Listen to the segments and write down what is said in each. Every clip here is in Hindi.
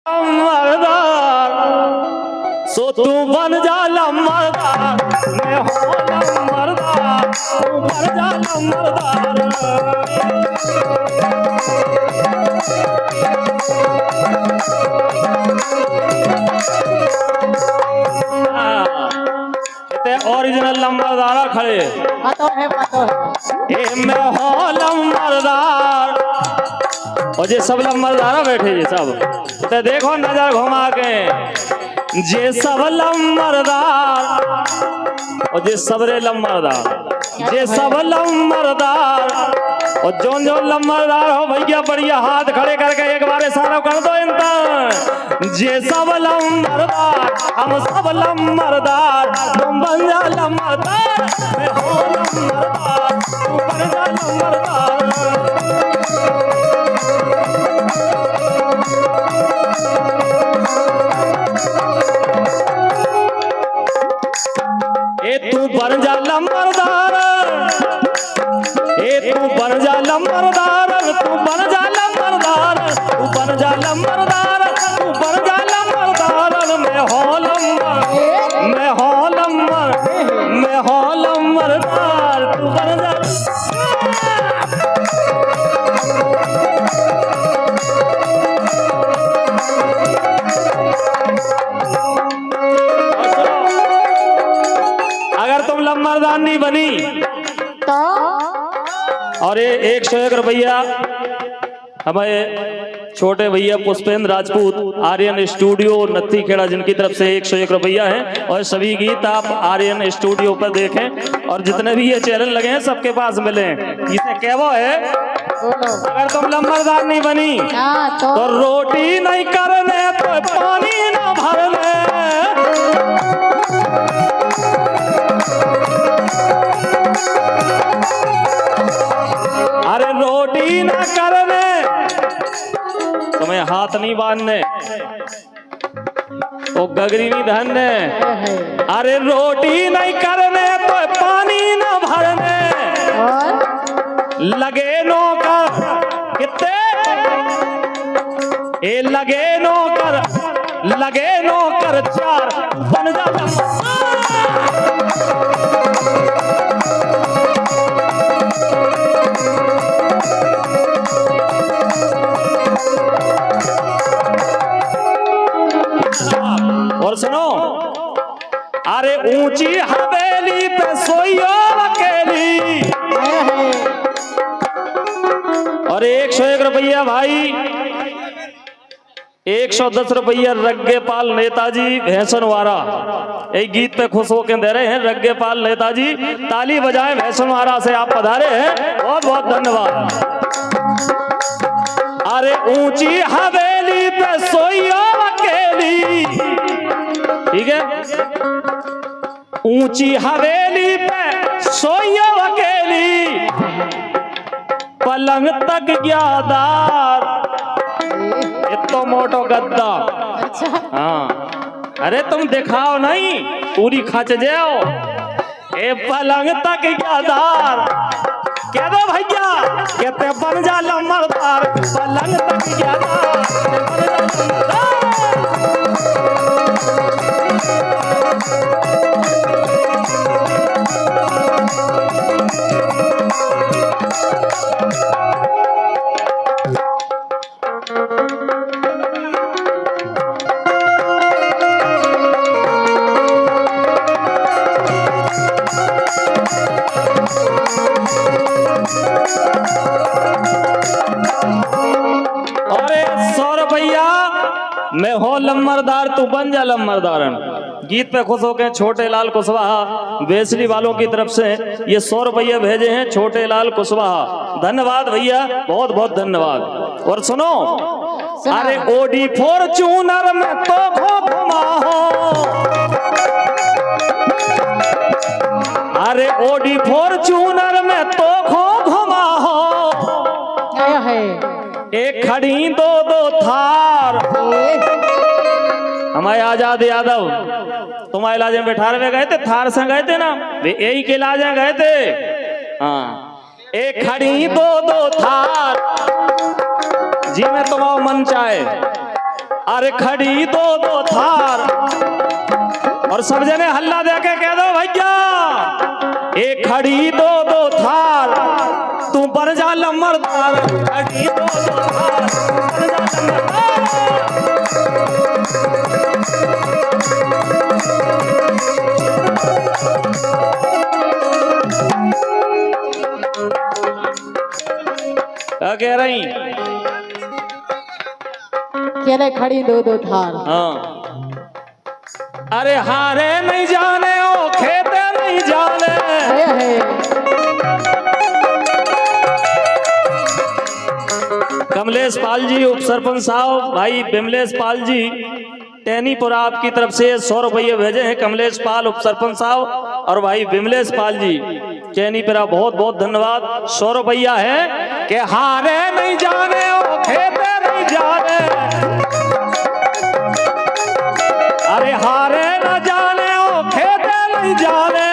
लम्बरदार सो तू बन जा लम्बरदार, मैं हो लम्बरदार तू बन जा लम्बरदार। ओरिजिनल लम्बरदार खड़े पतो है ए मैं हो लम्बरदार। और जे सब लम्बरदारा बैठे जे सब तो देखो नजर घुमा के, जे सब लम्बरदार और जे सबरे लम्बरदार, जे सब लम्बरदार और जोन जोन लम्बरदार हो भैया बढ़िया हाथ खड़े करके एक बार इशारा कर दो इनका। जे सब लम्बरदार हम सब लम्बरदार, तुम बन जा लम्बरदार, मैं हो लम्बरदार तू बन जा लम्बरदार। ए तू बन जा लम्बरदार, ए तू बन जा लम्बरदार, तू बन जा लम्बरदार, तू बन जा लम्बरदार, तू बन जा लम्बरदार। मैं हो लम्बर, मैं हो लम्बर, मैं हो लम्बरदार तू बन जा। अगर तुम लम्बरदार नहीं बनी तो और ये 101 रुपया हमारे छोटे भैया पुष्पेंद्र राजपूत आर्यन स्टूडियो नत्थी खेड़ा जिनकी तरफ से 101 रुपया है। और सभी गीत आप आर्यन स्टूडियो पर देखें और जितने भी ये चैनल लगे हैं सबके पास मिले। इसे कहवो है अगर तुम लम्बरदार नहीं बनी तो रोटी नहीं करने तो पानी ना भरने। अरे रोटी ना करने तुम्हें हाथ नहीं बांधने तो गगरी नहीं धरने। अरे रोटी नहीं करने तो पानी ना भरने। लगे नौकर कितने ए लगे नौकर, लगे नौकर चार बन जा। और सुनो अरे ऊंची हवेली पे सोइयो अकेली। और 101 रुपया भाई, 110 रुपया रग्गेपाल नेताजी भैंसनवारा एक गीत पे खुश होकर दे रहे हैं। रग्गेपाल नेताजी ताली बजाए भैंसनवारा से आप पधारे हैं, बहुत बहुत धन्यवाद। अरे ऊंची हवेली पे सोइयो अकेली, ठीक है ऊंची हवेली पे सोइयो अकेली, पलंग तक ग्यादार इतो मोटो गद्दा। हाँ अरे तुम दिखाओ नहीं पूरी खच जाओ। ए पलंग तक ग्यादार कह दो भैया कहते बन जा लम्बरदार, पलंग तक ग्यादार मैं हो लम्बरदार तू बन जा लम्बरदारन। गीत पे खुश होके छोटे लाल कुशवाहा बेसली वालों की तरफ से ये 100 रुपये भेजे हैं छोटे लाल कुशवाहा। धन्यवाद भैया, बहुत बहुत धन्यवाद। और सुनो अरे ओडी फॉर्च्यूनर में तो घुमा हो, अरे ओडी फॉर्च्यूनर में तो घुमा हो, एक खड़ी दो दो थार। हमारे आजाद यादव तुम इलाज में 18वें गए थे, थार से गए थे ना, वे यही के इलाज में गए थे। हाँ एक खड़ी दो दो थार जी में तुम्हारा मन चाहे अरे खड़ी दो दो थार, और सब जने हल्ला देके कह दो भैया एक खड़ी दो दो थार, तू बन जा लम्बरदार, खड़ी दो दो थार, बन जा लम्बरदार। क्या कह रही? कह रहे खड़ी दो दो थार। हाँ, अरे हारे नहीं जाने ओ खेते नहीं जाने, है। कमलेश पाल जी उप सरपंच साहब, भाई बिमलेश पाल जी टैनीपुर आपकी तरफ से 100 रुपये भेजे हैं। कमलेश पाल उप सरपंच साहब और भाई बिमलेश पाल जी टैनीपुरा, बहुत बहुत धन्यवाद। 100 रुपया है कि हारे नहीं जाने ओ खेते नहीं जाने, अरे हारे न जाने ओ खेते नहीं जाने,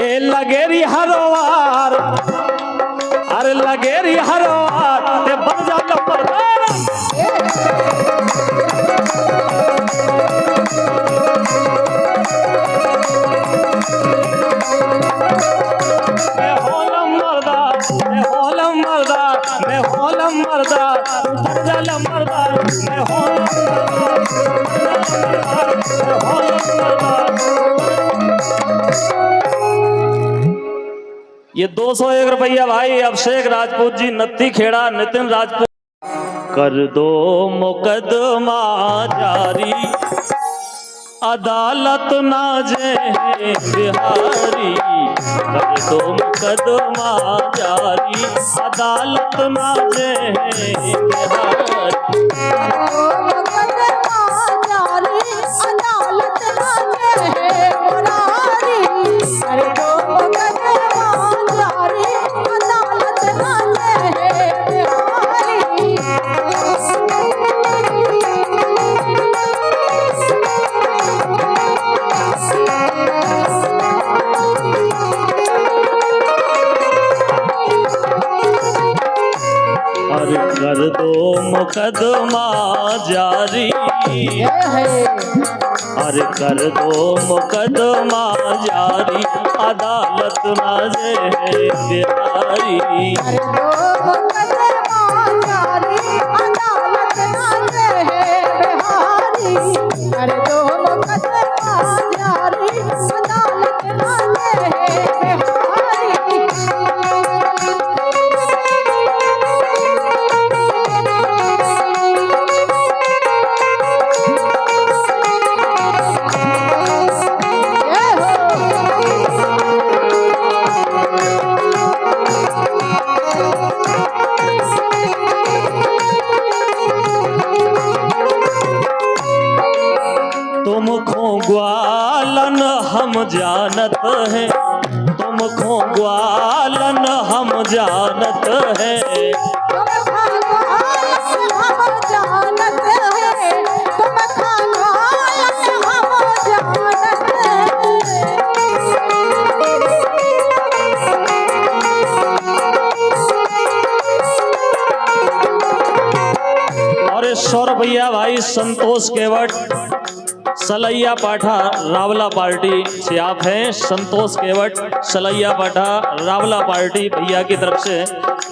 ए लगेरी हरवार, अरे लगेरी हरवार ते बन जा लम्बरदार। मैं हो लम्बरदार, मैं हो लम्बरदार, मैं हो लम्बरदार, बन जा लम्बरदार, मैं हो लम्बरदार, मैं हो लम्बरदार। ये 201 रुपया भाई अभिषेक राजपूत जी, नत्ती खेड़ा, नितिन राजपूत। कर दो मुकदमा जारी, अदालत ना जे बिहारी, कर दो मुकदमा जारी, अदालत ना जे बिहारी। अरे कर दो मुकदमा जारी, अरे कर दो मुकदमा जारी, अदालत ना जे बिहारी। तुम खो ग्वालन हम जानत हैं, तुम खो ग्वालन हम जानत हैं, और 100 रुपया भाई संतोष केवट सलैया पाठा रावला पार्टी से आप हैं। संतोष केवट सलैया पाठा रावला पार्टी भैया की तरफ से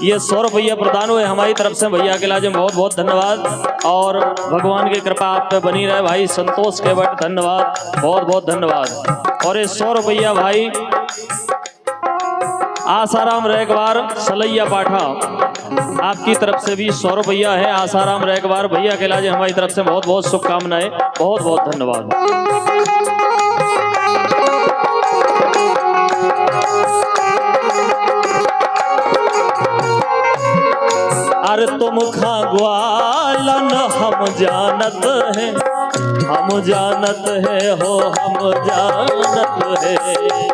ये 100 रुपया प्रदान हुए हमारी तरफ से। भैया के लाजे बहुत बहुत धन्यवाद और भगवान की कृपा आप पे बनी रहे भाई संतोष केवट, धन्यवाद, बहुत बहुत धन्यवाद। और ये 100 रुपया भाई आसाराम रेगवार सलैया पाठा आपकी तरफ से भी 100 रुपया है। आसाराम रेगवार भैया के लाजे हमारी तरफ से बहुत बहुत शुभकामनाएं, बहुत बहुत धन्यवाद। अरे तुम खा ग्वालन हम जानत हैं, हम जानत है हो हम जानत है,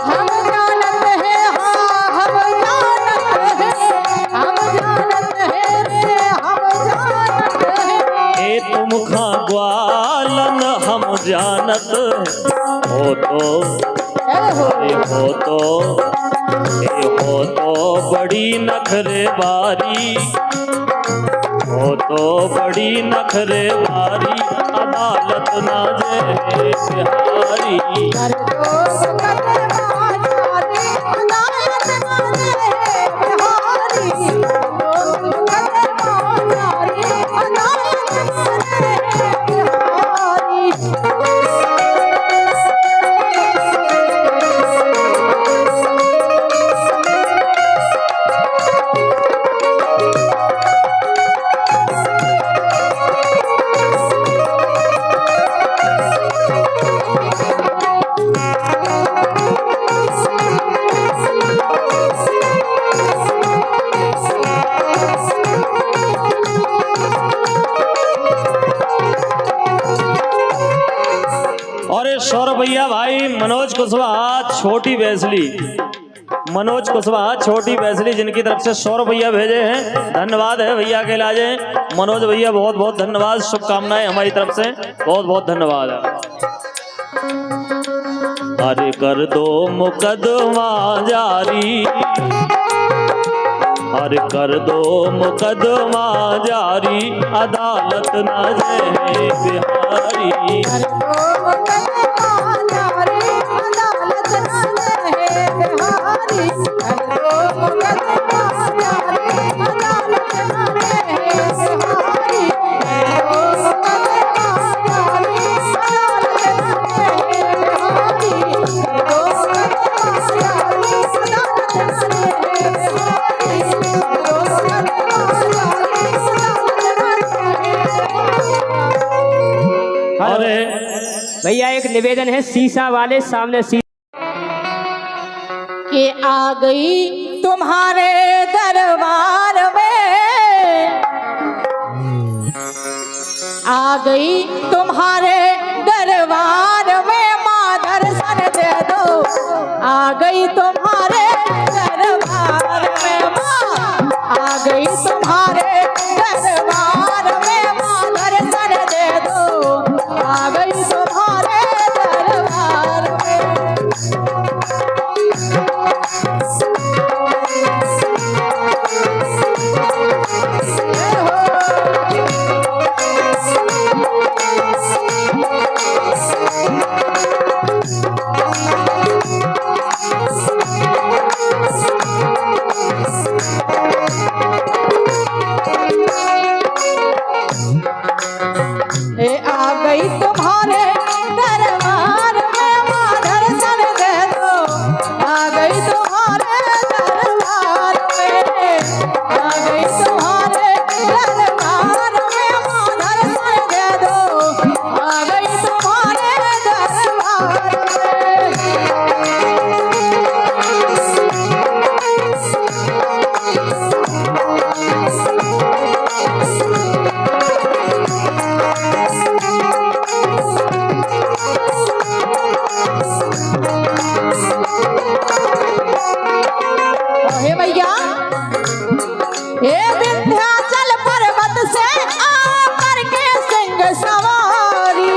हम जानत है, हाँ हम जानत है, हम जानत है रे, हम जानत है। ए तुम खा ग्वालन हम जानत हो तो, अरे हो तो, ए हो तो बड़ी नखरे बारी, वो तो बड़ी नखरे वारी अदालत ना जे बिहारी। कर दो कदे बाजारी अदालत ना जे बिहारी। कर दो कदे बाजारी अदालत ना जे बिहारी। और ये 100 रुपया भाई मनोज कुशवाहा छोटी बैसली, मनोज कुशवाहा छोटी बैसली जिनकी तरफ से 100 रुपया भेजे हैं। धन्यवाद है भैया के लाजे मनोज भैया, बहुत बहुत धन्यवाद, शुभकामनाएं हमारी तरफ से, बहुत बहुत धन्यवाद। अरे कर दो मुकदमा जारी, अरे कर दो मुकदमा जारी अदालत ना जे बिहारी। कर दो कदे बाजारी अदालत ना जे बिहारी। कर दो कदे बाजारी अदालत ना जे बिहारी। कर दो कदे बाजारी अदालत ना जे बिहारी। कर दो कदे बाजारी अदालत ना जे बिहारी। कर दो कदे बाजारी अदालत ना जे बिहारी। अरे भैया एक निवेदन है, शीशा वाले सामने कि आ गई तुम्हारे दरबार में, आ गई तुम्हारे दरबार में माँ दर्शन दे दो। आ गई तुम्हारे दरबार में माँ, आ गई तुम्हारे दरबार में माँ दर्शन दे दो। आ गई तुम्हारे दरबार में। ए आ गई तुम्हारे दरबार में माँ दर्शन दे दो। आ गई तुम्हारे दरबार में, आ गई तुम्हारे दरबार में माँ दर्शन दे दो। आ गई तुम्हारे दरबार हे भैया, हे विंध्याचल पर्वत से आ करके सिंह सवारी।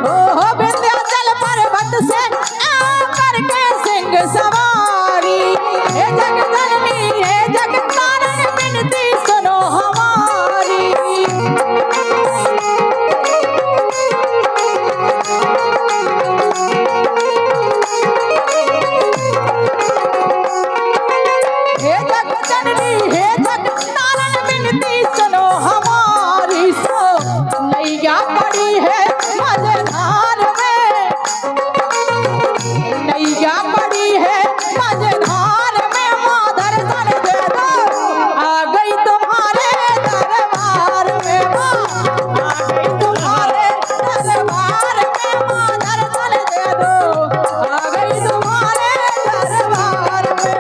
ओ विंध्याचल पर्वत से आ करके सिंह सवारी। हे जगदलनी हे जगतारण विनती सुनो हमारी। हे जगदलनी हे जगतारण विनती सुनो हमारी। सो नैया पड़ी है मझधार में, नैया पड़ी है मझधार में माँ दर्शन दे दो। आ गई तुम्हारे दरबार में माँ, आ गई तुम्हारे दरबार में माँ दर्शन दे दो। आ गई तुम्हारे दरबार में।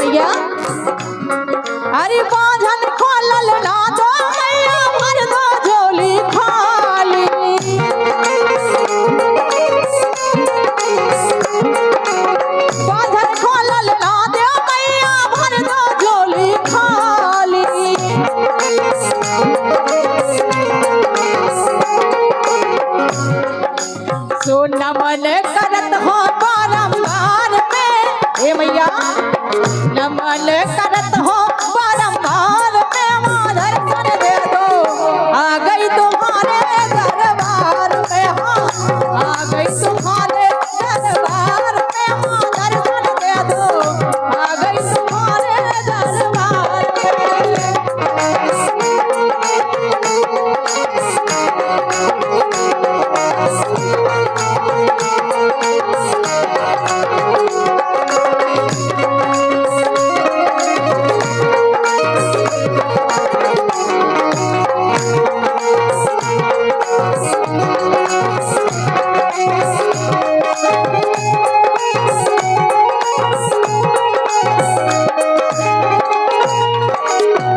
भैया अरे बांझन खोलल ना दो मैया भर दो झोली खाली बांझन खोलल ना दो मैया भर दो झोली खाली सो नमन करत हो बारंबार में हे मैया नमन करत हो बारंबार में मां दर्शन दे दो आ गई तुम्हारे दरबार में हाँ आ गई तुम्हारे दरबार में मां दर्शन दे दो आ गई तुम्हारे दरबार में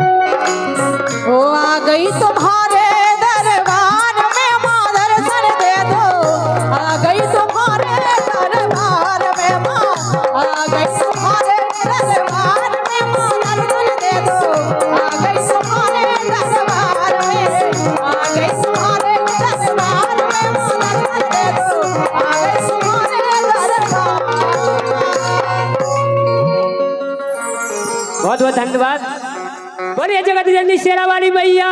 ओ आ गई तुम्हारे दरबार में मां दर्शन दे दो आ गई तुम्हारे दरबार में मां आ गई तुम्हारे दरबार में मां दर्शन दे दो आ गई तुम्हारे दरबार में आ गई तुम्हारे दरबार में मां दर्शन दे दो आ गई तुम्हारे दरबार बहुत बहुत धन्यवाद। बोलिए जगत जननी शेरा वाली मैया